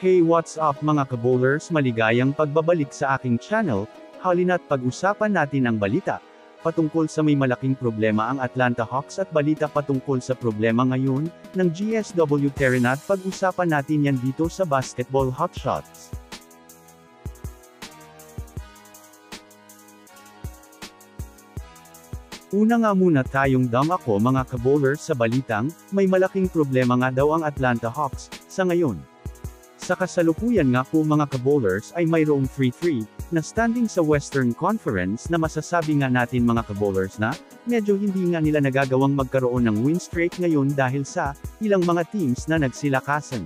Hey, what's up mga kabowlers, maligayang pagbabalik sa aking channel. Halina't pag-usapan natin ang balita patungkol sa may malaking problema ang Atlanta Hawks at balita patungkol sa problema ngayon ng GSW Terran at pag-usapan natin yan dito sa Basketball Hotshots. Una nga muna tayong ako mga kabowlers sa balitang, may malaking problema nga daw ang Atlanta Hawks sa ngayon. Sa kasalukuyan nga po mga kabowlers ay mayroong 3-3 na standing sa Western Conference na masasabi nga natin mga kabowlers na medyo hindi nga nila nagagawang magkaroon ng win streak ngayon dahil sa ilang mga teams na nagsilakasan.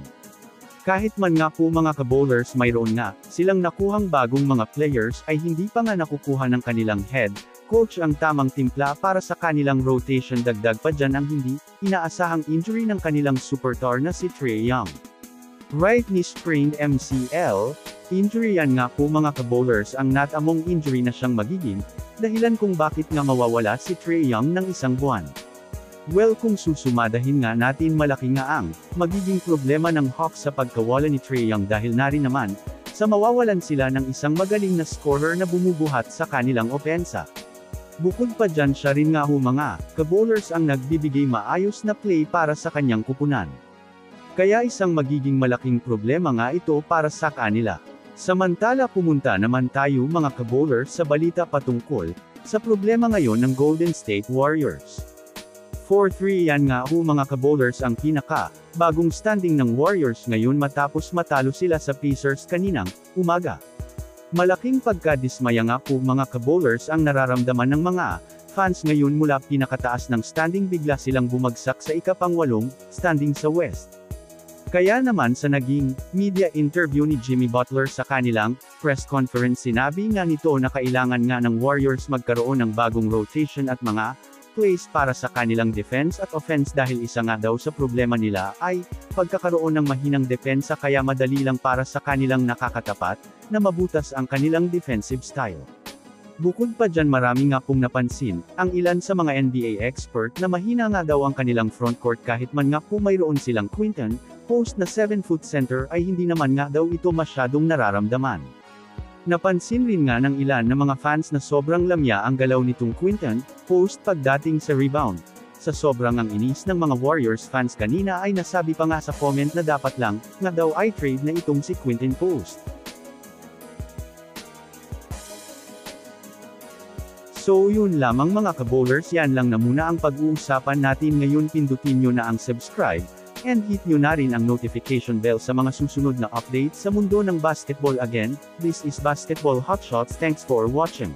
Kahit man nga po mga kabowlers mayroon nga silang nakuhang bagong mga players ay hindi pa nga nakukuha ng kanilang head coach ang tamang timpla para sa kanilang rotation, dagdag pa dyan ang hindi inaasahang injury ng kanilang superstar na si Trae Young. Right knee sprained MCL, injury yan nga po mga kabowlers ang not among injury na siyang magiging, dahilan kung bakit nga mawawala si Trae Young ng isang buwan. Well, kung susumadahin nga natin malaki nga ang magiging problema ng Hawks sa pagkawala ni Trae Young dahil na rin naman sa mawawalan sila ng isang magaling na scorer na bumubuhat sa kanilang opensa. Bukod pa dyan siya rin nga mga kabowlers ang nagbibigay maayos na play para sa kanyang kupunan. Kaya isang magiging malaking problema nga ito para sa kanila. Samantala pumunta naman tayo mga kabowlers sa balita patungkol sa problema ngayon ng Golden State Warriors. 4-3 yan nga mga kabowlers ang bagong standing ng Warriors ngayon matapos matalo sila sa Pacers kaninang umaga. Malaking pagkadismaya nga po mga kabowlers ang nararamdaman ng mga fans ngayon mula pinakataas ng standing bigla silang bumagsak sa ika-8 standing sa West. Kaya naman sa naging media interview ni Jimmy Butler sa kanilang press conference sinabi nga nito na kailangan nga ng Warriors magkaroon ng bagong rotation at mga plays para sa kanilang defense at offense dahil isa nga daw sa problema nila ay pagkakaroon ng mahinang depensa kaya madali lang para sa kanilang nakakatapat na mabutas ang kanilang defensive style. Bukod pa dyan marami nga pong napansin ang ilan sa mga NBA expert na mahina nga daw ang kanilang frontcourt kahit man nga po mayroon silang Quinton Post na 7-foot center ay hindi naman nga daw ito masyadong nararamdaman. Napansin rin nga ng ilan na mga fans na sobrang lamya ang galaw nitong Quinton Post pagdating sa rebound. Sa sobrang ang inis ng mga Warriors fans kanina ay nasabi pa nga sa comment na dapat lang nga daw ay trade na itong si Quinton Post. So yun lamang mga kabowlers, yan lang na muna ang pag-uusapan natin ngayon. Pindutin nyo na ang subscribe and hit nyo na rin ang notification bell sa mga susunod na updates sa mundo ng basketball. Again, this is Basketball Hotshots. Thanks for watching.